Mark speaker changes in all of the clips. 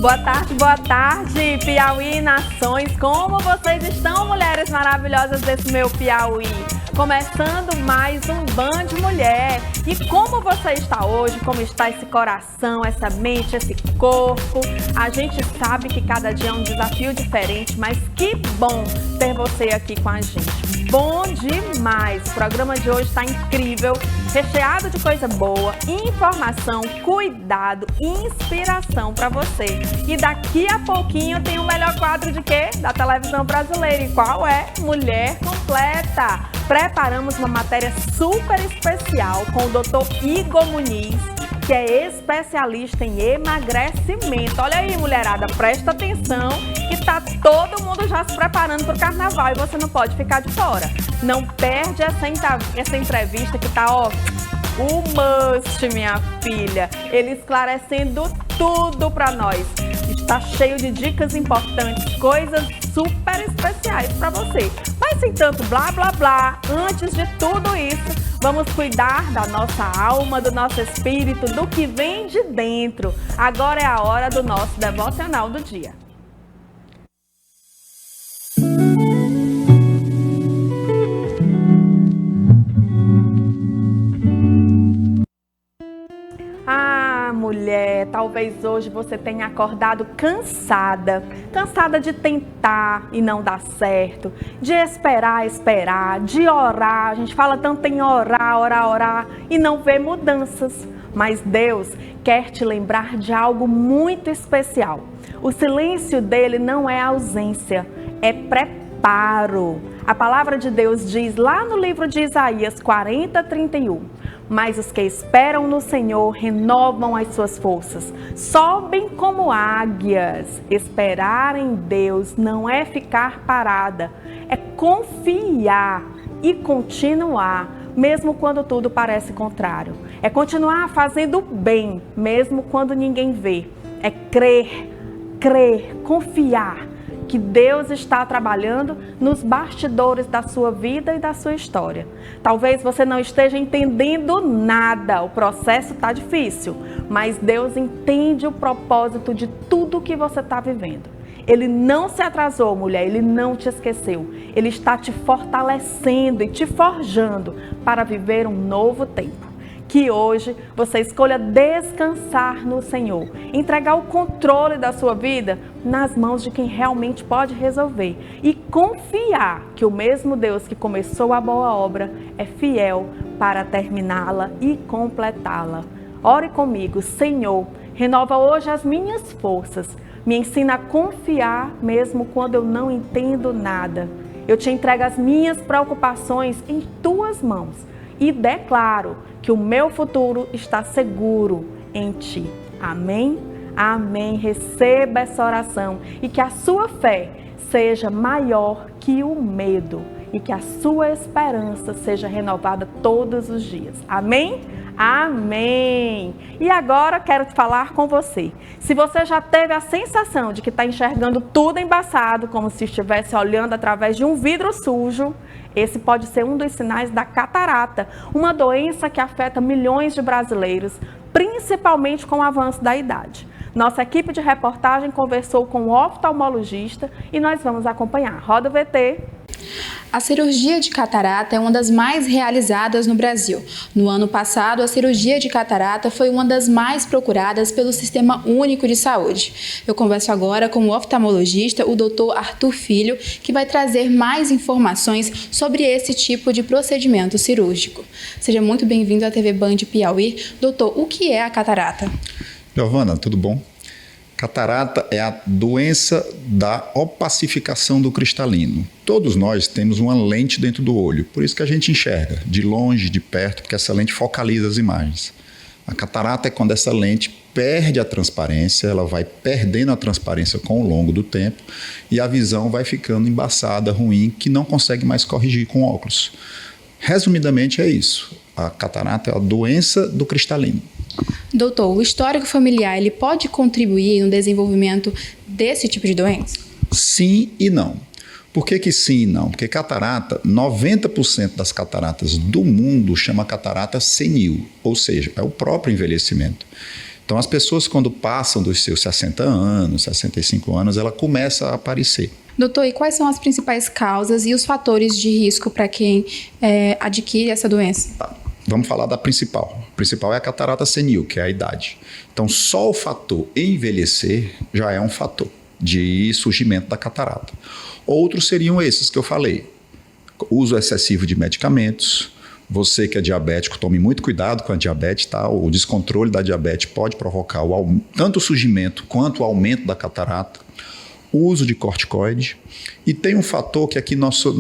Speaker 1: Boa tarde, Piauí Nações. Como vocês estão, mulheres maravilhosas desse meu Piauí? Começando mais um Band Mulher. E como você está hoje, como está esse coração, essa mente, esse corpo? A gente sabe que cada dia é um desafio diferente, mas que bom ter você aqui com a gente. Bom demais! O programa de hoje está incrível, recheado de coisa boa, informação, cuidado, inspiração para você. E daqui a pouquinho tem o melhor quadro de quê? Da televisão brasileira. E qual é? Mulher Completa. Preparamos uma matéria super especial com o Dr. Igor Muniz, que é especialista em emagrecimento. Olha aí, mulherada, presta atenção que tá todo mundo já se preparando para o carnaval e você não pode ficar de fora. Não perde essa entrevista que tá, ó, o must, minha filha. Ele esclarecendo tudo para nós. Está cheio de dicas importantes, coisas super especiais para você. Mas sem tanto blá, blá, blá, antes de tudo isso, vamos cuidar da nossa alma, do nosso espírito, do que vem de dentro. Agora é a hora do nosso devocional do dia. Mulher, talvez hoje você tenha acordado cansada de tentar e não dar certo, de esperar, de orar. A gente fala tanto em orar e não vê mudanças. Mas Deus quer te lembrar de algo muito especial. O silêncio dele não é ausência, é preparo. A palavra de Deus diz lá no livro de Isaías 40:31. Mas os que esperam no Senhor renovam as suas forças, sobem como águias. Esperar em Deus não é ficar parada, é confiar e continuar, mesmo quando tudo parece contrário. É continuar fazendo bem, mesmo quando ninguém vê. É crer, confiar que Deus está trabalhando nos bastidores da sua vida e da sua história. Talvez você não esteja entendendo nada, o processo está difícil, mas Deus entende o propósito de tudo que você está vivendo. Ele não se atrasou, mulher, Ele não te esqueceu. Ele está te fortalecendo e te forjando para viver um novo tempo. Que hoje você escolha descansar no Senhor, entregar o controle da sua vida nas mãos de quem realmente pode resolver e confiar que o mesmo Deus que começou a boa obra é fiel para terminá-la e completá-la. Ore comigo: Senhor, renova hoje as minhas forças, me ensina a confiar mesmo quando eu não entendo nada. Eu te entrego as minhas preocupações em tuas mãos e declaro que o meu futuro está seguro em Ti. Amém? Amém. Receba essa oração e que a sua fé seja maior que o medo e que a sua esperança seja renovada todos os dias. Amém? Amém! E agora quero falar com você. Se você já teve a sensação de que está enxergando tudo embaçado, como se estivesse olhando através de um vidro sujo, esse pode ser um dos sinais da catarata, uma doença que afeta milhões de brasileiros, principalmente com o avanço da idade. Nossa equipe de reportagem conversou com o oftalmologista e nós vamos acompanhar. Roda o VT.
Speaker 2: A cirurgia de catarata é uma das mais realizadas no Brasil. No ano passado, a cirurgia de catarata foi uma das mais procuradas pelo Sistema Único de Saúde. Eu converso agora com o oftalmologista, o Dr. Arthur Filho, que vai trazer mais informações sobre esse tipo de procedimento cirúrgico. Seja muito bem-vindo à TV Band Piauí. Doutor, o que é a catarata?
Speaker 3: Giovana, tudo bom? Catarata é a doença da opacificação do cristalino. Todos nós temos uma lente dentro do olho, por isso que a gente enxerga de longe, de perto, porque essa lente focaliza as imagens. A catarata é quando essa lente perde a transparência, ela vai perdendo a transparência com o longo do tempo e a visão vai ficando embaçada, ruim, que não consegue mais corrigir com óculos. Resumidamente é isso. A catarata é a doença do cristalino.
Speaker 2: Doutor, o histórico familiar ele pode contribuir no desenvolvimento desse tipo de doença?
Speaker 3: Sim e não. Por que sim e não? Porque catarata, 90% das cataratas do mundo chama catarata senil, ou seja, é o próprio envelhecimento. Então, as pessoas, quando passam dos seus 60 anos, 65 anos, ela começa a aparecer.
Speaker 2: Doutor, e quais são as principais causas e os fatores de risco para quem adquire essa doença?
Speaker 3: Tá. Vamos falar da principal. A principal é a catarata senil, que é a idade. Então, só o fator envelhecer já é um fator de surgimento da catarata. Outros seriam esses que eu falei. Uso excessivo de medicamentos. Você que é diabético, tome muito cuidado com a diabetes, tá? O descontrole da diabetes pode provocar tanto o surgimento quanto o aumento da catarata. O uso de corticoide. E tem um fator que aqui nosso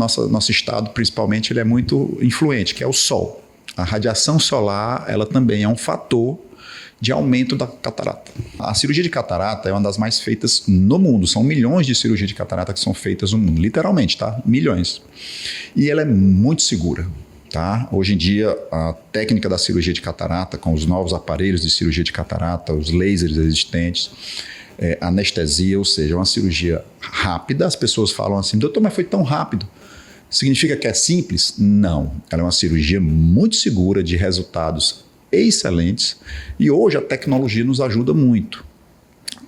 Speaker 3: estado, principalmente, ele é muito influente, que é o sol. A radiação solar, ela também é um fator de aumento da catarata. A cirurgia de catarata é uma das mais feitas no mundo. São milhões de cirurgias de catarata que são feitas no mundo, literalmente, tá? Milhões. E ela é muito segura, tá? Hoje em dia, a técnica da cirurgia de catarata, com os novos aparelhos de cirurgia de catarata, os lasers existentes, anestesia, ou seja, é uma cirurgia rápida. As pessoas falam assim, doutor, mas foi tão rápido. Significa que é simples? Não. Ela é uma cirurgia muito segura, de resultados excelentes, e hoje a tecnologia nos ajuda muito.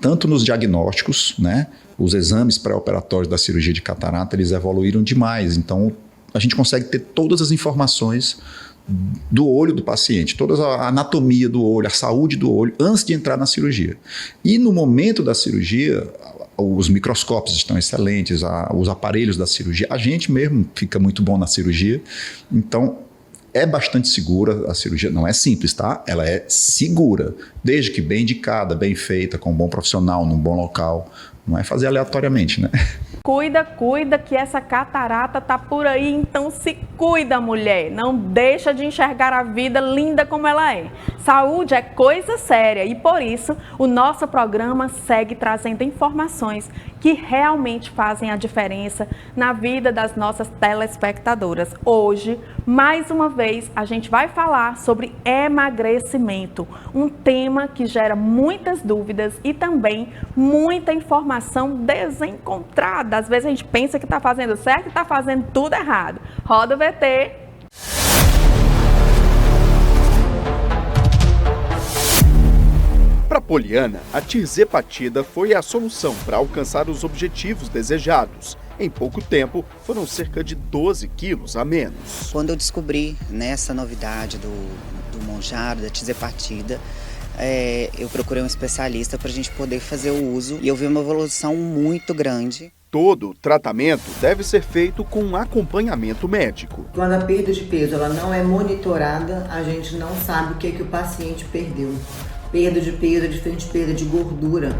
Speaker 3: Tanto nos diagnósticos, né? Os exames pré-operatórios da cirurgia de catarata, eles evoluíram demais. Então, a gente consegue ter todas as informações do olho do paciente, toda a anatomia do olho, a saúde do olho, antes de entrar na cirurgia. E no momento da cirurgia, os microscópios estão excelentes, os aparelhos da cirurgia, a gente mesmo fica muito bom na cirurgia, então é bastante segura a cirurgia, não é simples, tá? Ela é segura, desde que bem indicada, bem feita, com um bom profissional, num bom local, não é fazer aleatoriamente, né?
Speaker 1: Cuida que essa catarata tá por aí, então se cuida, mulher. Não deixa de enxergar a vida linda como ela é. Saúde é coisa séria e por isso o nosso programa segue trazendo informações que realmente fazem a diferença na vida das nossas telespectadoras. Hoje, mais uma vez, a gente vai falar sobre emagrecimento, um tema que gera muitas dúvidas e também muita informação desencontrada. Às vezes a gente pensa que está fazendo certo e está fazendo tudo errado. Roda o VT.
Speaker 4: Para Poliana, a tirzepatida foi a solução para alcançar os objetivos desejados. Em pouco tempo, foram cerca de 12 quilos a menos.
Speaker 5: Quando eu descobri essa novidade do Mounjaro, da tirzepatida, eu procurei um especialista para a gente poder fazer o uso e eu vi uma evolução muito grande.
Speaker 4: Todo tratamento deve ser feito com acompanhamento médico.
Speaker 6: Quando a perda de peso ela não é monitorada, a gente não sabe o que o paciente perdeu. Perda de peso é diferente de perda de gordura.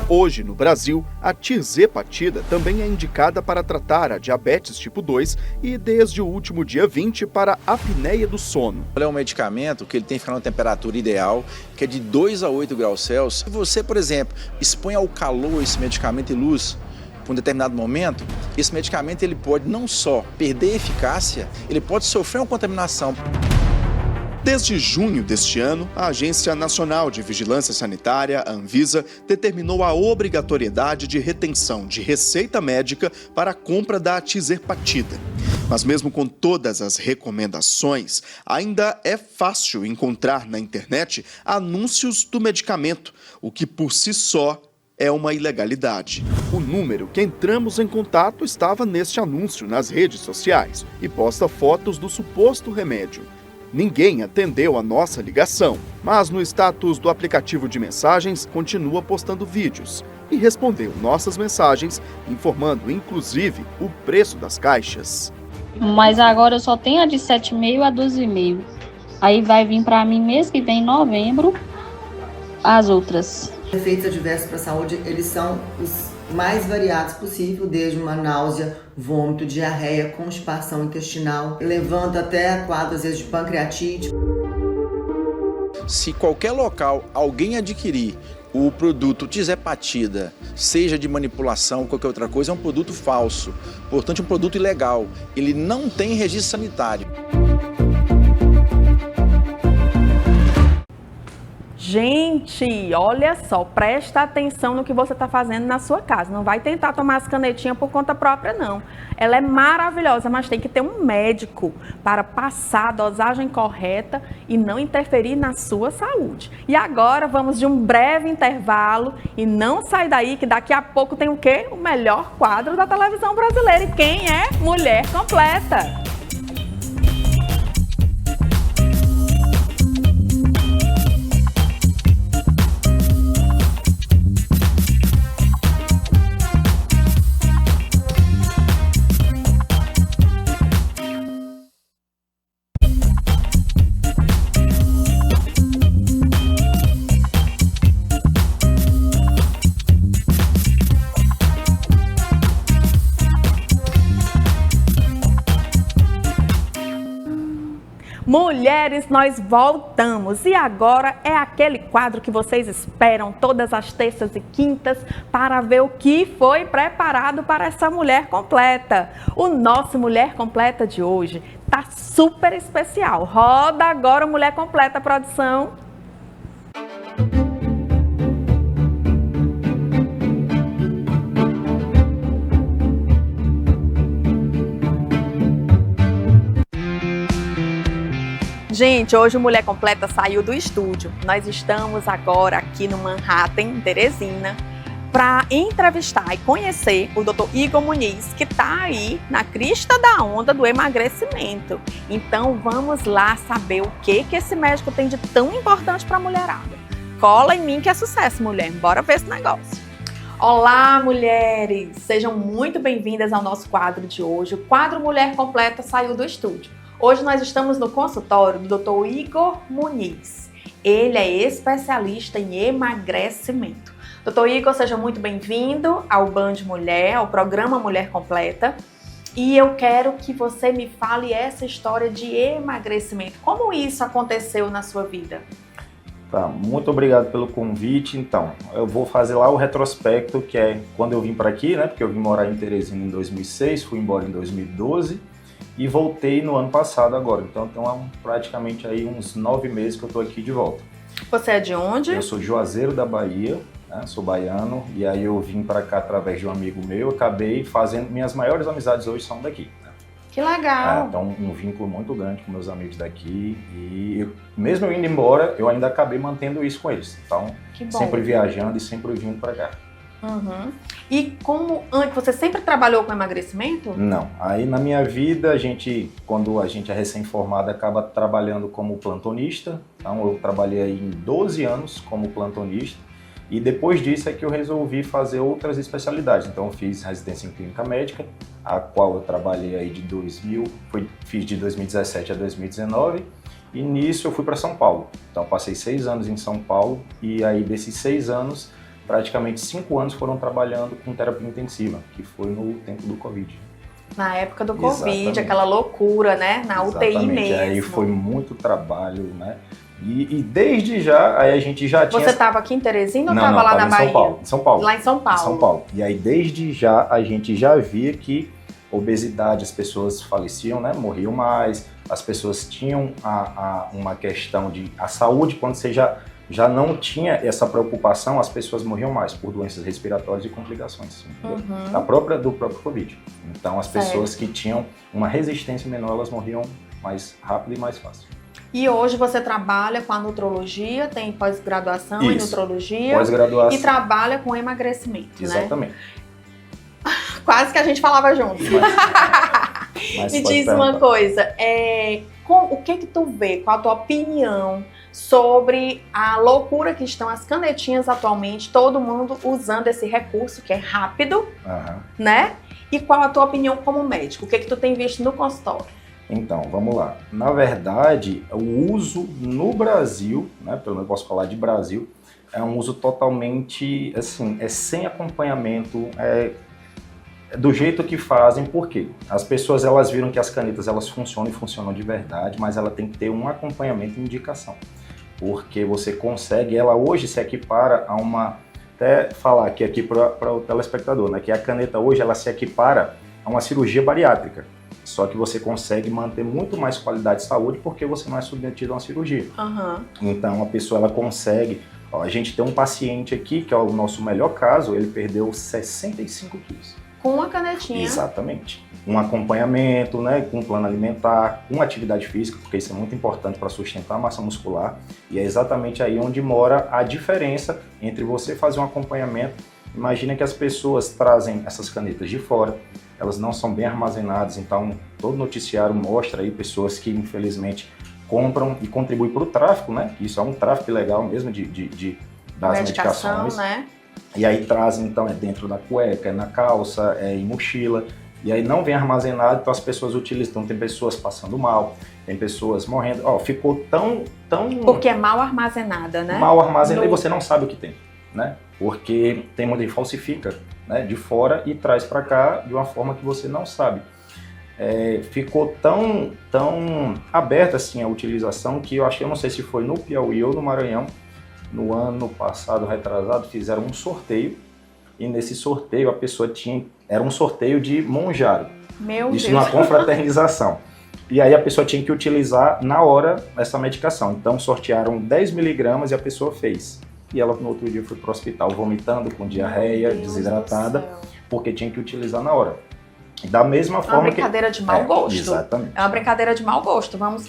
Speaker 4: Hoje, no Brasil, a tirzepatida também é indicada para tratar a diabetes tipo 2 e, desde o último dia 20, para a apneia do sono.
Speaker 7: É um medicamento que ele tem que ficar numa temperatura ideal, que é de 2 a 8 graus Celsius. Se você, por exemplo, expõe ao calor esse medicamento e luz por um determinado momento, esse medicamento ele pode não só perder eficácia, ele pode sofrer uma contaminação.
Speaker 4: Desde junho deste ano, a Agência Nacional de Vigilância Sanitária, a Anvisa, determinou a obrigatoriedade de retenção de receita médica para a compra da tirzepatida. Mas mesmo com todas as recomendações, ainda é fácil encontrar na internet anúncios do medicamento, o que por si só é uma ilegalidade. O número que entramos em contato estava neste anúncio nas redes sociais e posta fotos do suposto remédio. Ninguém atendeu a nossa ligação, mas no status do aplicativo de mensagens continua postando vídeos e respondeu nossas mensagens, informando inclusive o preço das caixas.
Speaker 8: Mas agora eu só tenho a de 7,5 a 12,5. Aí vai vir para mim mês que vem, em novembro, as outras.
Speaker 6: Os efeitos adversos para a saúde, eles são os mais variados possível, desde uma náusea, vômito, diarreia, constipação intestinal, levando até quadros, às vezes, de pancreatite.
Speaker 7: Se qualquer local alguém adquirir o produto tirzepatida, seja de manipulação ou qualquer outra coisa, é um produto falso, portanto um produto ilegal, ele não tem registro sanitário.
Speaker 1: Gente, olha só, presta atenção no que você está fazendo na sua casa. Não vai tentar tomar as canetinhas por conta própria, não. Ela é maravilhosa, mas tem que ter um médico para passar a dosagem correta e não interferir na sua saúde. E agora vamos de um breve intervalo e não sai daí que daqui a pouco tem o quê? O melhor quadro da televisão brasileira. E quem é? Mulher Completa. Mulheres, nós voltamos e agora é aquele quadro que vocês esperam todas as terças e quintas para ver o que foi preparado para essa Mulher Completa. O nosso Mulher Completa de hoje tá super especial. Roda agora o Mulher Completa, produção. Gente, hoje o Mulher Completa saiu do estúdio. Nós estamos agora aqui no Manhattan, em Teresina, para entrevistar e conhecer o Dr. Igor Muniz, que está aí na crista da onda do emagrecimento. Então vamos lá saber o que esse médico tem de tão importante para a mulherada. Cola em mim que é sucesso, mulher. Bora ver esse negócio. Olá, mulheres! Sejam muito bem-vindas ao nosso quadro de hoje. O quadro Mulher Completa saiu do estúdio. Hoje nós estamos no consultório do Dr. Igor Muniz. Ele é especialista em emagrecimento. Dr. Igor, seja muito bem-vindo ao Band Mulher, ao programa Mulher Completa. E eu quero que você me fale essa história de emagrecimento. Como isso aconteceu na sua vida?
Speaker 9: Tá, muito obrigado pelo convite. Então, eu vou fazer lá o retrospecto, que é quando eu vim para aqui, né? Porque eu vim morar em Teresina em 2006, fui embora em 2012. E voltei no ano passado agora, então tem praticamente aí uns 9 meses que eu tô aqui de volta.
Speaker 1: Você é de onde?
Speaker 9: Eu sou de Juazeiro da Bahia, né? Sou baiano, e aí eu vim para cá através de um amigo meu, acabei fazendo, minhas maiores amizades hoje são daqui. Né?
Speaker 1: Que legal!
Speaker 9: Então um vínculo muito grande com meus amigos daqui, e mesmo eu indo embora, eu ainda acabei mantendo isso com eles. Então, sempre viajando e sempre vindo para cá.
Speaker 1: Uhum. E como antes, você sempre trabalhou com emagrecimento?
Speaker 9: Não. Aí na minha vida, quando a gente é recém-formado, acaba trabalhando como plantonista. Então eu trabalhei aí em 12 anos como plantonista. E depois disso é que eu resolvi fazer outras especialidades. Então eu fiz residência em clínica médica, a qual eu trabalhei aí fiz de 2017 a 2019. E nisso eu fui para São Paulo. Então passei 6 anos em São Paulo e aí desses 6 anos, praticamente 5 anos foram trabalhando com terapia intensiva, que foi no tempo do Covid.
Speaker 1: Na época do Covid, aquela loucura, né? Na UTI mesmo.
Speaker 9: Aí foi muito trabalho, né? E desde já, aí a gente já tinha...
Speaker 1: Você estava aqui em Teresina ou estava lá na Bahia?
Speaker 9: Em São Paulo.
Speaker 1: Lá em São Paulo.
Speaker 9: São Paulo. E aí desde já, a gente já via que obesidade, as pessoas faleciam, né? Morriam mais, as pessoas tinham uma questão de... A saúde, quando você já não tinha essa preocupação, as pessoas morriam mais por doenças respiratórias e complicações do próprio Covid. Então, as pessoas que tinham uma resistência menor, elas morriam mais rápido e mais fácil.
Speaker 1: E hoje você trabalha com a nutrologia, tem pós-graduação em nutrologia
Speaker 9: pós-graduação.
Speaker 1: E trabalha com emagrecimento,
Speaker 9: Exatamente.
Speaker 1: Né? Quase que a gente falava junto. Me diz uma coisa, o que tu vê, qual a tua opinião sobre a loucura que estão as canetinhas atualmente, todo mundo usando esse recurso que é rápido, né? E qual a tua opinião como médico? O que tu tem visto no consultório?
Speaker 9: Então, vamos lá. Na verdade, o uso no Brasil, né, pelo menos eu posso falar de Brasil, é um uso totalmente, assim, sem acompanhamento, do jeito que fazem. Por quê? As pessoas, elas viram que as canetas, elas funcionam e funcionam de verdade, mas ela tem que ter um acompanhamento e indicação. Porque você consegue, ela hoje se equipara a até falar aqui para o telespectador, né, que a caneta hoje, ela se equipara a uma cirurgia bariátrica. só que você consegue manter muito mais qualidade de saúde porque você não é submetido a uma cirurgia. Então a pessoa ela consegue, ó, a gente tem um paciente aqui que é o nosso melhor caso, ele perdeu 65 quilos.
Speaker 1: Com a canetinha.
Speaker 9: Exatamente. Um acompanhamento, né, com um plano alimentar, com atividade física, porque isso é muito importante para sustentar a massa muscular. E é exatamente aí onde mora a diferença entre você fazer um acompanhamento. Imagina que as pessoas trazem essas canetas de fora, elas não são bem armazenadas, então todo noticiário mostra aí pessoas que infelizmente compram e contribuem para o tráfico, né? Isso é um tráfico ilegal mesmo das medicações.
Speaker 1: Né?
Speaker 9: E aí trazem, então, é dentro da cueca, é na calça, é em mochila, e aí não vem armazenado, então as pessoas utilizam. Então tem pessoas passando mal, tem pessoas morrendo. Ó, ficou tão...
Speaker 1: Porque é mal armazenada, né?
Speaker 9: Mal armazenada e você não sabe o que tem, né? Porque tem muita gente falsifica, né, de fora e traz para cá de uma forma que você não sabe. Ficou tão aberta assim a utilização que eu não sei se foi no Piauí ou no Maranhão, no ano passado, retrasado, fizeram um sorteio e nesse sorteio a pessoa era um sorteio de Monjaro. Isso numa confraternização. E aí a pessoa tinha que utilizar na hora essa medicação. Então sortearam 10 miligramas e a pessoa fez. E ela no outro dia foi para o hospital vomitando, com diarreia, desidratada, porque tinha que utilizar na hora. Da mesma forma
Speaker 1: uma brincadeira de mau gosto.
Speaker 9: Exatamente.
Speaker 1: É uma brincadeira de mau gosto. Vamos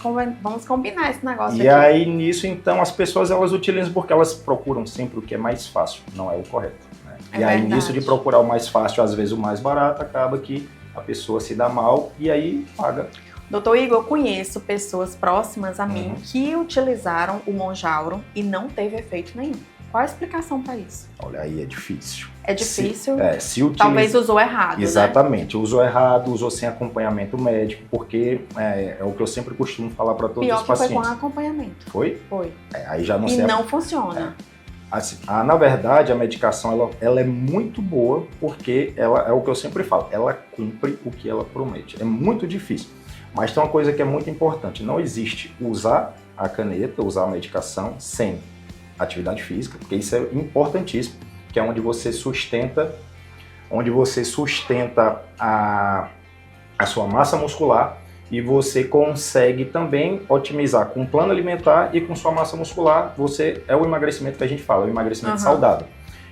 Speaker 1: combinar esse negócio aqui.
Speaker 9: E aí, nisso, então, as pessoas elas utilizam porque elas procuram sempre o que é mais fácil, não é o correto. Né? E aí, nisso de procurar o mais fácil, às vezes o mais barato, acaba que a pessoa se dá mal e aí paga.
Speaker 1: Doutor Igor, eu conheço pessoas próximas a mim que utilizaram o Mounjaro e não teve efeito nenhum. Qual a explicação para isso?
Speaker 9: Olha, aí é difícil.
Speaker 1: É difícil?
Speaker 9: Se utiliza...
Speaker 1: Talvez usou errado,
Speaker 9: Exatamente, né? Usou errado, usou sem acompanhamento médico, porque é o que eu sempre costumo falar para todos os pacientes.
Speaker 1: Pior que foi com acompanhamento.
Speaker 9: Foi?
Speaker 1: Foi.
Speaker 9: Aí já não sei.
Speaker 1: E não funciona.
Speaker 9: Assim, na verdade, a medicação ela é muito boa porque ela é o que eu sempre falo, ela cumpre o que ela promete. É muito difícil. Mas tem uma coisa que é muito importante, não existe usar a caneta, usar a medicação sem atividade física, porque isso é importantíssimo, que é onde você sustenta a sua massa muscular e você consegue também otimizar com o plano alimentar e com sua massa muscular, é o emagrecimento que a gente fala, o emagrecimento saudável.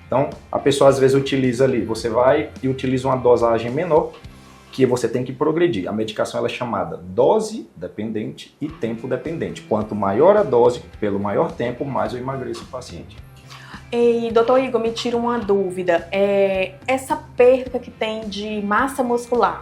Speaker 9: Então, a pessoa às vezes utiliza ali, você vai e utiliza uma dosagem menor, que você tem que progredir. A medicação ela é chamada dose dependente e tempo dependente. Quanto maior a dose, pelo maior tempo, mais eu emagreço o paciente.
Speaker 1: E, doutor Igor, me tira uma dúvida. Essa perda que tem de massa muscular,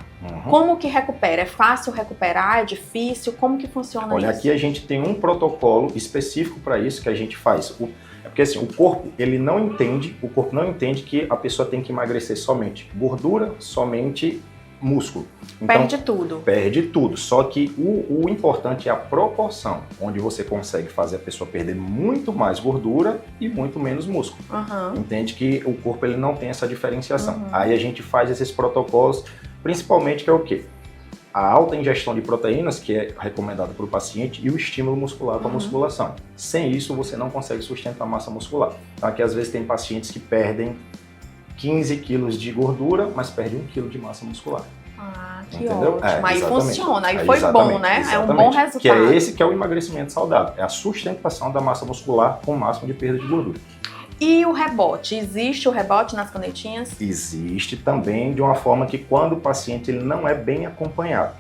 Speaker 1: como que recupera? É fácil recuperar? É difícil? Como que funciona isso?
Speaker 9: Olha, aqui a gente tem um protocolo específico para isso que a gente faz. Porque assim, o corpo não entende que a pessoa tem que emagrecer somente gordura, somente músculo. Então, perde tudo. Só que o importante é a proporção, onde você consegue fazer a pessoa perder muito mais gordura e muito menos músculo. Entende que o corpo não tem essa diferenciação. Aí a gente faz esses protocolos, principalmente que é o quê? A alta ingestão de proteínas, que é recomendada para o paciente, e o estímulo muscular com a musculação. Sem isso, você não consegue sustentar a massa muscular. Então, aqui às vezes tem pacientes que perdem 15 quilos de gordura, mas perde 1 quilo de massa muscular.
Speaker 1: Que
Speaker 9: entendeu?
Speaker 1: ótimo. Aí funciona, aí foi bom, né? É um bom resultado.
Speaker 9: Que é esse que é o emagrecimento saudável, é a sustentação da massa muscular com o máximo de perda de gordura.
Speaker 1: E o rebote? Existe o rebote nas canetinhas?
Speaker 9: Existe também de uma forma que quando o paciente não é bem acompanhado.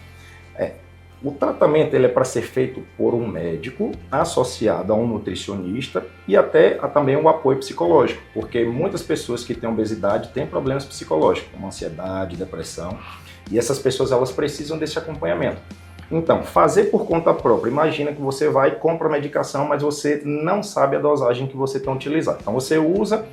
Speaker 9: O tratamento é para ser feito por um médico associado a um nutricionista e até também um apoio psicológico, porque muitas pessoas que têm obesidade têm problemas psicológicos, como ansiedade, depressão, e essas pessoas elas precisam desse acompanhamento. Então, fazer por conta própria, imagina que você vai e compra a medicação, mas você não sabe a dosagem que você tem utilizado. Então você usa,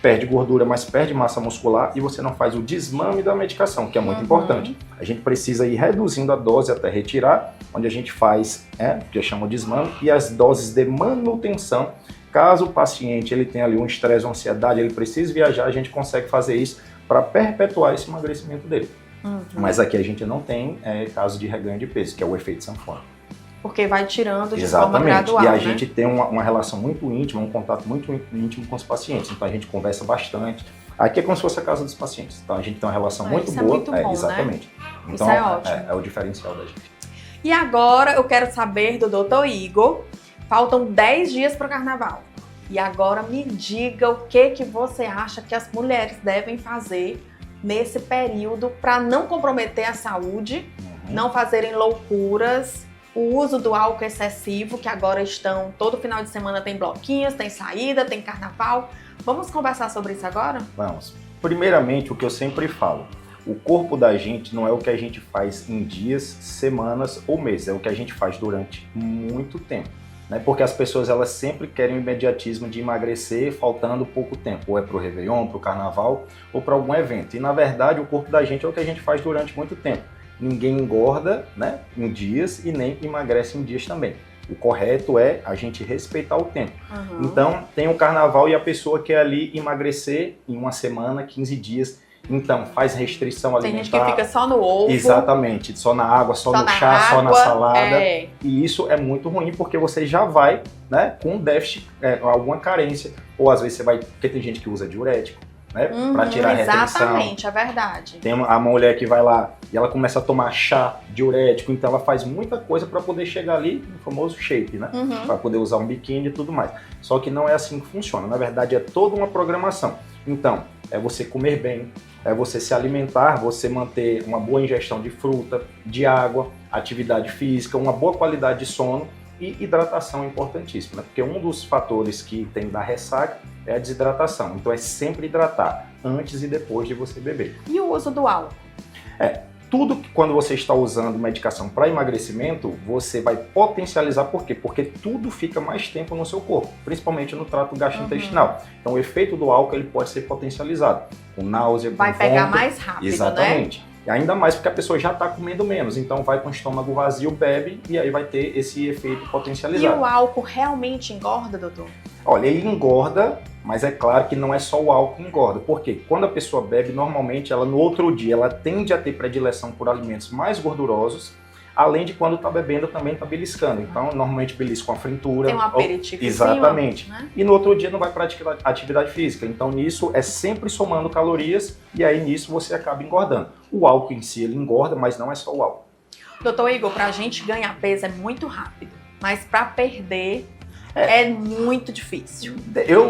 Speaker 9: perde gordura, mas perde massa muscular e você não faz o desmame da medicação, que é muito importante. A gente precisa ir reduzindo a dose até retirar, onde a gente faz, que chama o desmame, e as doses de manutenção. Caso o paciente ele tenha ali um estresse, uma ansiedade, ele precisa viajar, a gente consegue fazer isso para perpetuar esse emagrecimento dele. Mas aqui a gente não tem caso de reganho de peso, que é o efeito sanfona.
Speaker 1: Porque vai tirando de forma
Speaker 9: Exatamente.
Speaker 1: gradual,
Speaker 9: E a
Speaker 1: né?
Speaker 9: gente tem uma relação muito íntima, um contato muito íntimo com os pacientes. Então a gente conversa bastante. Aqui é como se fosse a casa dos pacientes. Então a gente tem uma relação muito
Speaker 1: isso
Speaker 9: boa.
Speaker 1: é muito bom,
Speaker 9: exatamente.
Speaker 1: né?
Speaker 9: Então
Speaker 1: Isso é ótimo.
Speaker 9: é o diferencial da gente.
Speaker 1: E agora eu quero saber do Dr. Igor. Faltam 10 dias para o carnaval. E agora me diga o que você acha que as mulheres devem fazer nesse período para não comprometer a saúde, não fazerem loucuras, o uso do álcool excessivo, que agora todo final de semana tem bloquinhos, tem saída, tem carnaval. Vamos conversar sobre isso agora?
Speaker 9: Vamos. Primeiramente, o que eu sempre falo, o corpo da gente não é o que a gente faz em dias, semanas ou meses, é o que a gente faz durante muito tempo. Né? Porque as pessoas elas sempre querem o imediatismo de emagrecer faltando pouco tempo, ou é para o Réveillon, para o Carnaval, ou para algum evento. E na verdade o corpo da gente é o que a gente faz durante muito tempo. Ninguém engorda, né, em dias e nem emagrece em dias também. O correto é a gente respeitar o tempo. Então tem o Carnaval e a pessoa quer ali emagrecer em uma semana, 15 dias. Então faz restrição alimentar.
Speaker 1: Tem gente que fica só no ovo.
Speaker 9: Exatamente, só na água, só no chá, só na salada. E isso é muito ruim porque você já vai, né, com déficit, alguma carência. Ou às vezes você vai, porque tem gente que usa diurético, né, para tirar a retenção.
Speaker 1: Exatamente, é verdade.
Speaker 9: Tem a mulher que vai lá e ela começa a tomar chá diurético, então ela faz muita coisa para poder chegar ali no famoso shape, né? Para poder usar um biquíni e tudo mais. Só que não é assim que funciona. Na verdade, é toda uma programação. Então, é você comer bem, é você se alimentar, você manter uma boa ingestão de fruta, de água, atividade física, uma boa qualidade de sono e hidratação é importantíssima, né? Porque um dos fatores que tem da ressaca é a desidratação. Então é sempre hidratar antes e depois de você beber.
Speaker 1: E o uso do álcool?
Speaker 9: Tudo que quando você está usando medicação para emagrecimento, você vai potencializar. Por quê? Porque tudo fica mais tempo no seu corpo, principalmente no trato gastrointestinal. Então o efeito do álcool ele pode ser potencializado. Com náusea, com
Speaker 1: vai pegar
Speaker 9: vômito.
Speaker 1: mais rápido,
Speaker 9: Exatamente. Né? E ainda mais porque a pessoa já está comendo menos, então vai com o estômago vazio, bebe e aí vai ter esse efeito potencializado.
Speaker 1: E o álcool realmente engorda, doutor?
Speaker 9: Olha, ele engorda, mas é claro que não é só o álcool que engorda. Por quê? Quando a pessoa bebe, normalmente ela no outro dia ela tende a ter predileção por alimentos mais gordurosos, além de quando está bebendo também está beliscando. Então, normalmente belisca com a fritura.
Speaker 1: Tem um aperitivo.
Speaker 9: Exatamente.
Speaker 1: Né?
Speaker 9: E no outro dia não vai praticar atividade física. Então, nisso é sempre somando calorias e aí nisso você acaba engordando. O álcool em si ele engorda, mas não é só o álcool.
Speaker 1: Doutor Igor, para a gente ganhar peso é muito rápido, mas para perder é muito difícil.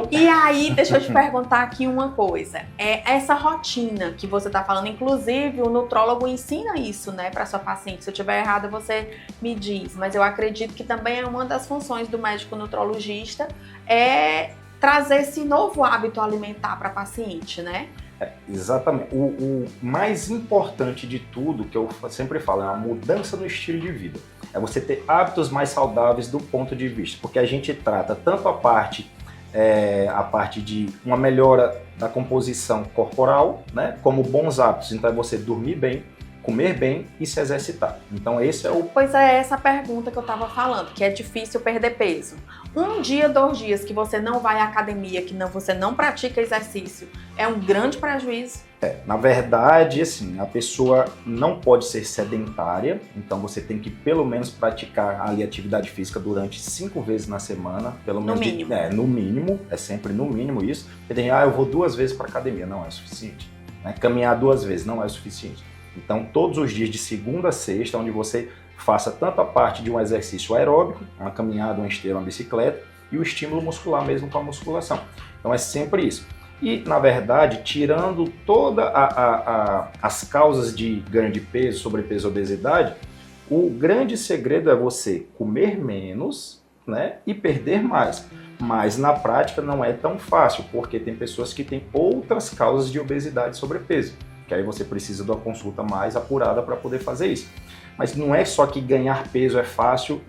Speaker 1: E aí, deixa eu te perguntar aqui uma coisa. Essa rotina que você está falando, inclusive o nutrólogo ensina isso, né, para sua paciente. Se eu estiver errada, você me diz. Mas eu acredito que também é uma das funções do médico nutrologista trazer esse novo hábito alimentar para a paciente, né?
Speaker 9: Exatamente. O mais importante de tudo, que eu sempre falo, é uma mudança no estilo de vida. É você ter hábitos mais saudáveis do ponto de vista, porque a gente trata tanto a parte de uma melhora da composição corporal, né, como bons hábitos. Então é você dormir bem, comer bem e se exercitar. Então esse é o...
Speaker 1: Pois é essa pergunta que eu estava falando, que é difícil perder peso. 1 dia, 2 dias que você não vai à academia, que você não pratica exercício, é um grande prejuízo.
Speaker 9: Na verdade, assim, a pessoa não pode ser sedentária, então você tem que pelo menos praticar ali atividade física durante 5 vezes na semana, pelo menos.
Speaker 1: No mínimo.
Speaker 9: No mínimo, é sempre no mínimo isso. Você tem, eu vou 2 vezes para academia, não é o suficiente. Né? Caminhar 2 vezes não é o suficiente. Então, todos os dias de segunda a sexta, onde você faça tanto a parte de um exercício aeróbico, uma caminhada, uma esteira, uma bicicleta, e o estímulo muscular mesmo com a musculação. Então, é sempre isso. E, na verdade, tirando todas as causas de ganho de peso, sobrepeso e obesidade, o grande segredo é você comer menos, né, e perder mais. Mas, na prática, não é tão fácil, porque tem pessoas que têm outras causas de obesidade e sobrepeso, que aí você precisa de uma consulta mais apurada para poder fazer isso. Mas não é só que ganhar peso é fácil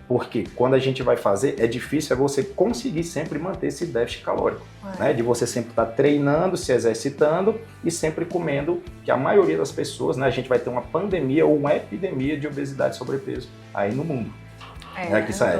Speaker 9: porque quando a gente vai fazer, é difícil você conseguir sempre manter esse déficit calórico, né? De você sempre estar treinando, se exercitando e sempre comendo, que a maioria das pessoas, né, a gente vai ter uma pandemia ou uma epidemia de obesidade e sobrepeso aí no mundo.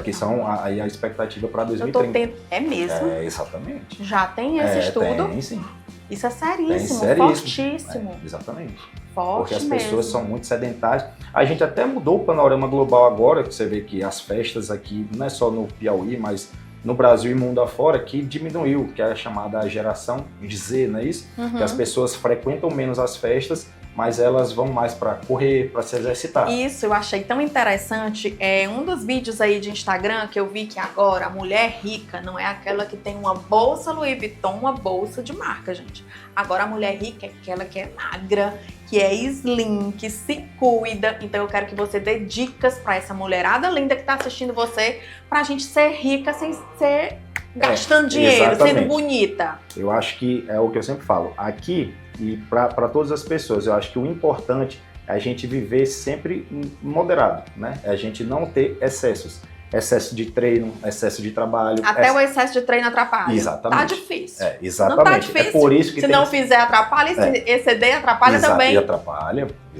Speaker 9: Que são aí a expectativa para 2030.
Speaker 1: É mesmo?
Speaker 9: Exatamente.
Speaker 1: Já tem esse estudo?
Speaker 9: Tem, sim.
Speaker 1: Isso é seríssimo, fortíssimo.
Speaker 9: Exatamente.
Speaker 1: Forte
Speaker 9: porque as
Speaker 1: mesmo.
Speaker 9: pessoas são muito sedentárias. A gente até mudou o panorama global agora, que você vê que as festas aqui, não é só no Piauí, mas no Brasil e mundo afora, que diminuiu, que é a chamada geração Z, não é isso? Que as pessoas frequentam menos as festas, mas elas vão mais para correr, para se exercitar.
Speaker 1: Isso, eu achei tão interessante. É um dos vídeos aí de Instagram que eu vi que agora a mulher rica não é aquela que tem uma bolsa Louis Vuitton, uma bolsa de marca, gente. Agora a mulher rica é aquela que é magra, que é slim, que se cuida. Então eu quero que você dê dicas para essa mulherada linda que tá assistindo você, pra gente ser rica sem ser gastando dinheiro,
Speaker 9: exatamente.
Speaker 1: sendo bonita.
Speaker 9: Eu acho que é o que eu sempre falo. Aqui, e para todas as pessoas, eu acho que o importante é a gente viver sempre moderado, né? É a gente não ter excessos. Excesso de treino, excesso de trabalho.
Speaker 1: Até o excesso de treino atrapalha.
Speaker 9: Exatamente.
Speaker 1: Tá difícil.
Speaker 9: Exatamente.
Speaker 1: Não tá difícil.
Speaker 9: É por isso que
Speaker 1: se não fizer, atrapalha. E se exceder, atrapalha também.
Speaker 9: E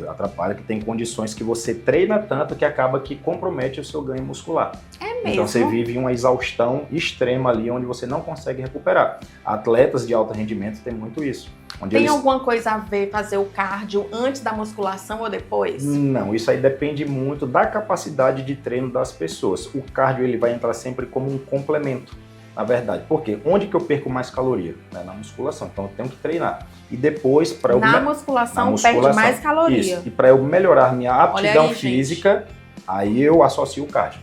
Speaker 9: atrapalha, que tem condições que você treina tanto que acaba que compromete o seu ganho muscular.
Speaker 1: É mesmo.
Speaker 9: Então você vive uma exaustão extrema ali, onde você não consegue recuperar. Atletas de alto rendimento têm muito isso.
Speaker 1: Tem alguma coisa a ver fazer o cardio antes da musculação ou depois?
Speaker 9: Não, isso aí depende muito da capacidade de treino das pessoas. O cardio ele vai entrar sempre como um complemento, na verdade. Por quê? Onde que eu perco mais caloria? Na musculação. Então eu tenho que treinar. E depois, para eu...
Speaker 1: Na musculação perde mais caloria.
Speaker 9: Isso. E para eu melhorar minha aptidão física, aí eu associo o cardio.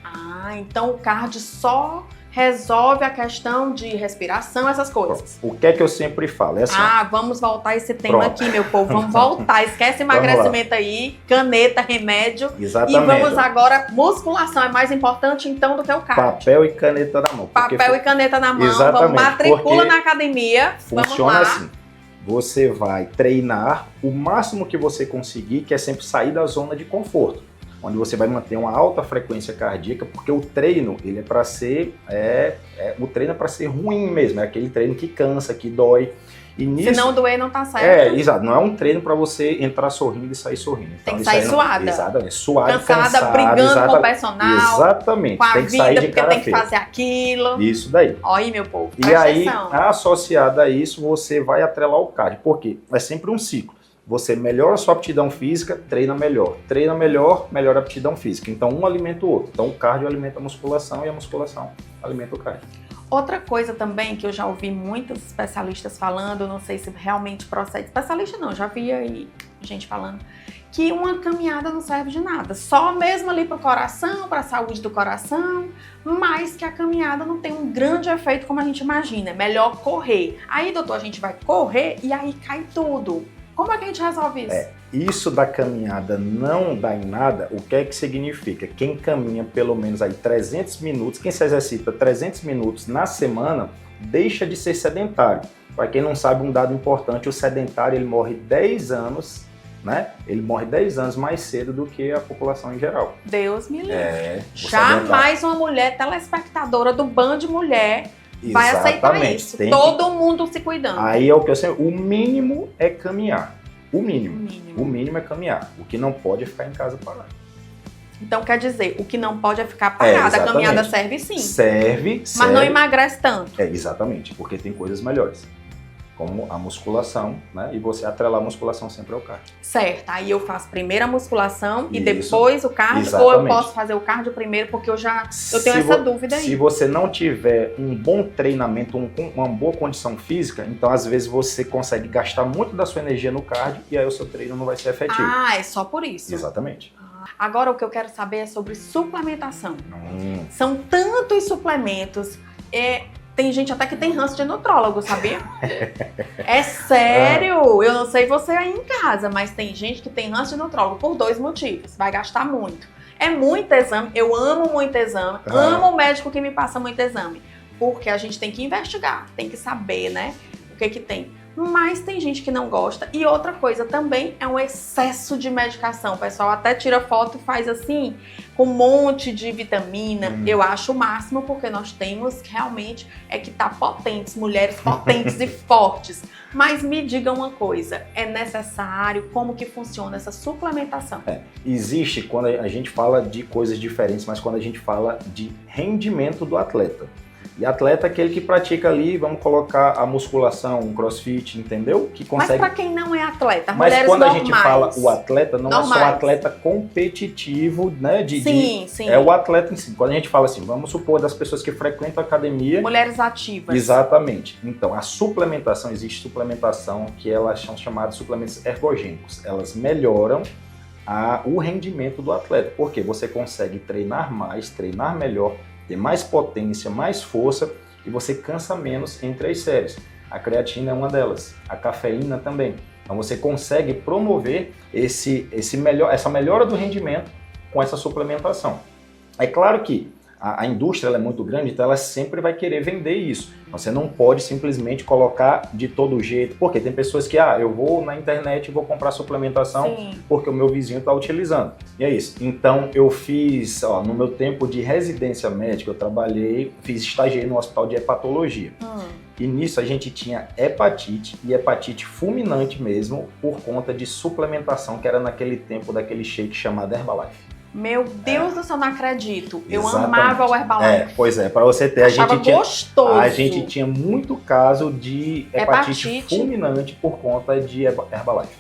Speaker 1: Ah, então o cardio só resolve a questão de respiração, essas coisas.
Speaker 9: O que é que eu sempre falo? É assim,
Speaker 1: vamos voltar a esse tema aqui, meu povo. Vamos voltar. Esquece emagrecimento aí, caneta, remédio.
Speaker 9: Exatamente.
Speaker 1: E vamos agora, musculação é mais importante então do que o cardio.
Speaker 9: Papel e caneta na mão.
Speaker 1: Papel e caneta na mão.
Speaker 9: Exatamente.
Speaker 1: Vamos matricula na academia.
Speaker 9: Funciona assim. Você vai treinar o máximo que você conseguir, que é sempre sair da zona de conforto, onde você vai manter uma alta frequência cardíaca, porque o treino, ele é para ser, o treino é para ser ruim mesmo, é aquele treino que cansa, que dói. E nisso,
Speaker 1: se não doer, não tá certo.
Speaker 9: Exato, não é um treino para você entrar sorrindo e sair sorrindo. Então,
Speaker 1: tem que sair suada.
Speaker 9: Exatamente, suada,
Speaker 1: cansada, brigando com o personal.
Speaker 9: Exatamente,
Speaker 1: com a
Speaker 9: tem que
Speaker 1: vida,
Speaker 9: sair de
Speaker 1: porque
Speaker 9: cara
Speaker 1: tem que
Speaker 9: feia.
Speaker 1: fazer aquilo.
Speaker 9: Isso daí.
Speaker 1: Olha aí, meu povo,
Speaker 9: e aí, associado a isso, você vai atrelar o cardio, porque é sempre um ciclo. Você melhora a sua aptidão física, treina melhor, melhora a aptidão física. Então, um alimenta o outro. Então, o cardio alimenta a musculação e a musculação alimenta o cardio.
Speaker 1: Outra coisa também que eu já ouvi muitos especialistas falando, não sei se realmente procede, especialista não, já vi aí gente falando, que uma caminhada não serve de nada, só mesmo ali para o coração, para a saúde do coração, mas que a caminhada não tem um grande efeito como a gente imagina, é melhor correr. Aí, doutor, a gente vai correr e aí cai tudo. Como é que a gente resolve isso?
Speaker 9: Isso da caminhada não dá em nada, o que é que significa? Quem caminha pelo menos aí 300 minutos, quem se exercita 300 minutos na semana, deixa de ser sedentário. Para quem não sabe, um dado importante, o sedentário ele morre 10 anos, né? Ele morre 10 anos mais cedo do que a população em geral.
Speaker 1: Deus me livre. Jamais uma mulher telespectadora do Band Mulher vai aceitar isso. Todo mundo se cuidando.
Speaker 9: Aí é o que eu sei, o mínimo é caminhar. O mínimo é caminhar. O que não pode é ficar em casa parado.
Speaker 1: Então quer dizer, o que não pode é ficar parado. A caminhada serve sim.
Speaker 9: Serve.
Speaker 1: Mas não emagrece tanto.
Speaker 9: Exatamente, porque tem coisas melhores. Como a musculação, né? E você atrelar a musculação sempre ao cardio.
Speaker 1: Certo, aí eu faço primeiro a musculação e depois o cardio,
Speaker 9: exatamente.
Speaker 1: Ou eu posso fazer o cardio primeiro, porque eu tenho essa dúvida aí.
Speaker 9: Se você não tiver um bom treinamento, uma boa condição física, então às vezes você consegue gastar muito da sua energia no cardio e aí o seu treino não vai ser efetivo.
Speaker 1: É só por isso.
Speaker 9: Exatamente.
Speaker 1: Agora o que eu quero saber é sobre suplementação. São tantos suplementos, tem gente até que tem ranço de nutrólogo, sabia? É sério! Eu não sei você aí em casa, mas tem gente que tem ranço de nutrólogo por 2 motivos. Vai gastar muito. É muito exame, eu amo muito exame, amo o médico que me passa muito exame. Porque a gente tem que investigar, tem que saber, né? O que tem. mas tem gente que não gosta. E outra coisa também é um excesso de medicação. O pessoal até tira foto e faz assim, com um monte de vitamina. Eu acho o máximo, porque nós temos realmente que tá potentes, mulheres potentes e fortes. Mas me diga uma coisa, é necessário? Como que funciona essa suplementação?
Speaker 9: Existe, quando a gente fala de coisas diferentes, mas quando a gente fala de rendimento do atleta. E atleta é aquele que pratica ali, vamos colocar a musculação, um crossfit, entendeu? Que consegue...
Speaker 1: Mas para quem não é atleta,
Speaker 9: mas
Speaker 1: mulheres
Speaker 9: quando
Speaker 1: normais,
Speaker 9: a gente fala o atleta, não
Speaker 1: normais.
Speaker 9: é só o atleta competitivo, né?
Speaker 1: Sim.
Speaker 9: É o atleta em si. Quando a gente fala assim, vamos supor das pessoas que frequentam a academia...
Speaker 1: Mulheres ativas.
Speaker 9: Exatamente. Então, a suplementação, existe suplementação que elas são chamadas de suplementos ergogênicos. Elas melhoram o rendimento do atleta. Porque você consegue treinar mais, treinar melhor, ter mais potência, mais força e você cansa menos entre as séries. A creatina é uma delas, a cafeína também. Então você consegue promover essa melhora do rendimento com essa suplementação. É claro que a indústria ela é muito grande, então ela sempre vai querer vender isso. Você não pode simplesmente colocar de todo jeito, porque tem pessoas que, eu vou na internet e vou comprar suplementação porque o meu vizinho está utilizando. E é isso. Então eu fiz, no meu tempo de residência médica, eu estagiei no hospital de hepatologia. E nisso a gente tinha hepatite, e hepatite fulminante mesmo, por conta de suplementação, que era naquele tempo daquele shake chamado Herbalife.
Speaker 1: Meu Deus do céu, não acredito. Eu
Speaker 9: Exatamente.
Speaker 1: Amava o Herbalife.
Speaker 9: Pois é, para você ter,
Speaker 1: gostoso.
Speaker 9: A gente tinha muito caso de hepatite fulminante por conta de Herbalife.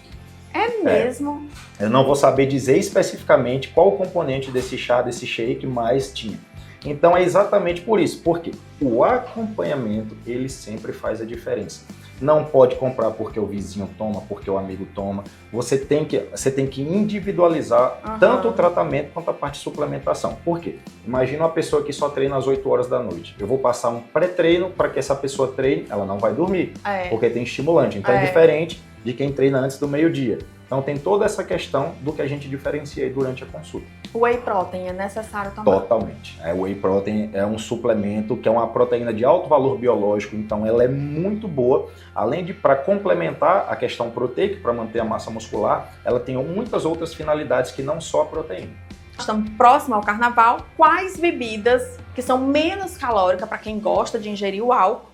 Speaker 1: É mesmo?
Speaker 9: Eu não vou saber dizer especificamente qual o componente desse chá, desse shake, mas tinha. Então é exatamente por isso, porque o acompanhamento, ele sempre faz a diferença. Não pode comprar porque o vizinho toma, porque o amigo toma. Você tem que individualizar tanto o tratamento quanto a parte de suplementação. Por quê? Imagina uma pessoa que só treina às 8 horas da noite. Eu vou passar um pré-treino para que essa pessoa treine, ela não vai dormir, porque tem estimulante. Então é diferente de quem treina antes do meio-dia. Então tem toda essa questão do que a gente diferencia aí durante a consulta.
Speaker 1: O whey protein é necessário tomar?
Speaker 9: Totalmente. O whey protein é um suplemento que é uma proteína de alto valor biológico, então ela é muito boa. Além de para complementar a questão proteica, para manter a massa muscular, ela tem muitas outras finalidades que não só a proteína.
Speaker 1: Estamos próximo ao carnaval. Quais bebidas que são menos calóricas para quem gosta de ingerir o álcool?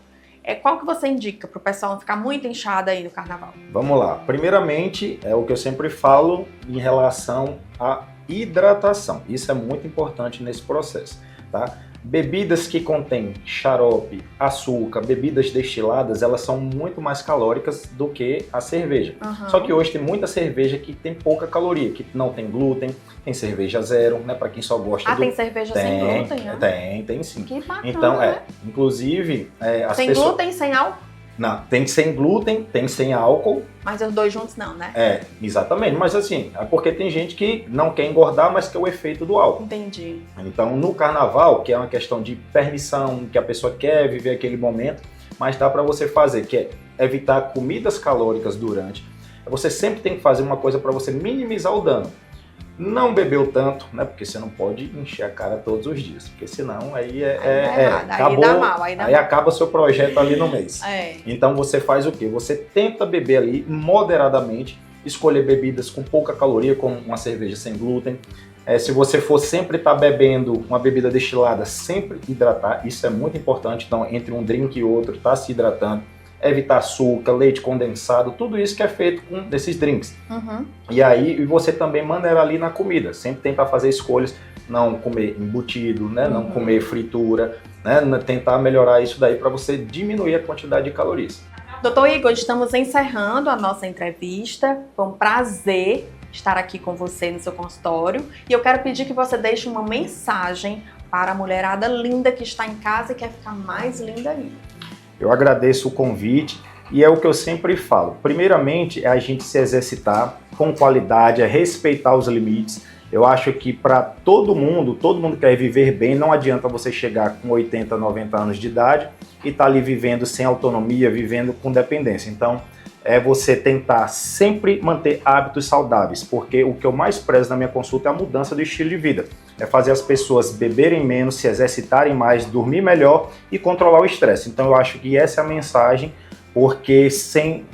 Speaker 1: Qual que você indica para o pessoal não ficar muito inchado aí no carnaval?
Speaker 9: Vamos lá. Primeiramente, é o que eu sempre falo em relação à hidratação. Isso é muito importante nesse processo, tá? Bebidas que contêm xarope, açúcar, bebidas destiladas, elas são muito mais calóricas do que a cerveja. Só que hoje tem muita cerveja que tem pouca caloria, que não tem glúten, tem cerveja zero, né? Para quem só gosta
Speaker 1: tem cerveja sem glúten, né?
Speaker 9: Tem sim.
Speaker 1: Que bacana,
Speaker 9: então,
Speaker 1: né?
Speaker 9: Inclusive, as
Speaker 1: sem
Speaker 9: pessoas...
Speaker 1: glúten, sem álcool?
Speaker 9: Não, tem sem glúten, tem sem álcool.
Speaker 1: Mas os dois juntos não, né?
Speaker 9: Exatamente. Mas assim, é porque tem gente que não quer engordar, mas quer o efeito do álcool.
Speaker 1: Entendi.
Speaker 9: Então, no carnaval, que é uma questão de permissão, que a pessoa quer viver aquele momento, mas dá para você fazer, que é evitar comidas calóricas durante. Você sempre tem que fazer uma coisa para você minimizar o dano. Não bebeu tanto, né? Porque você não pode encher a cara todos os dias, porque senão aí acabou,
Speaker 1: dá mal, aí
Speaker 9: acaba seu projeto ali no mês. Então você faz o quê? Você tenta beber ali moderadamente, escolher bebidas com pouca caloria, como uma cerveja sem glúten. Se você for sempre estar bebendo uma bebida destilada, sempre hidratar, isso é muito importante. Então, entre um drink e outro, tá se hidratando. Evitar açúcar, leite condensado, tudo isso que é feito com desses drinks. E aí você também maneirar ali na comida, sempre tentar fazer escolhas, não comer embutido, né? Não comer fritura, né? Tentar melhorar isso daí para você diminuir a quantidade de calorias.
Speaker 1: Doutor Igor, estamos encerrando a nossa entrevista, foi um prazer estar aqui com você no seu consultório e eu quero pedir que você deixe uma mensagem para a mulherada linda que está em casa e quer ficar mais linda ainda.
Speaker 9: Eu agradeço o convite e é o que eu sempre falo. Primeiramente, é a gente se exercitar com qualidade, é respeitar os limites. Eu acho que para todo mundo quer viver bem, não adianta você chegar com 80, 90 anos de idade e estar ali vivendo sem autonomia, vivendo com dependência. Então, é você tentar sempre manter hábitos saudáveis, porque o que eu mais prezo na minha consulta é a mudança do estilo de vida. É fazer as pessoas beberem menos, se exercitarem mais, dormir melhor e controlar o estresse. Então eu acho que essa é a mensagem porque sem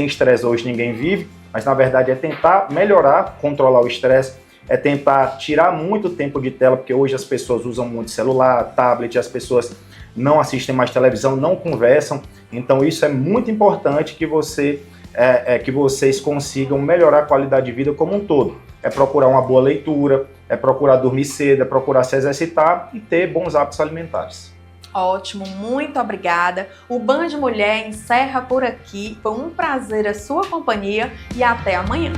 Speaker 9: estresse hoje ninguém vive, mas na verdade é tentar melhorar, controlar o estresse, é tentar tirar muito tempo de tela, porque hoje as pessoas usam muito celular, tablet, as pessoas não assistem mais televisão, não conversam, então isso é muito importante que vocês consigam melhorar a qualidade de vida como um todo. É procurar uma boa leitura, é procurar dormir cedo, é procurar se exercitar e ter bons hábitos alimentares.
Speaker 1: Ótimo, muito obrigada. O Band Mulher encerra por aqui. Foi um prazer a sua companhia e até amanhã.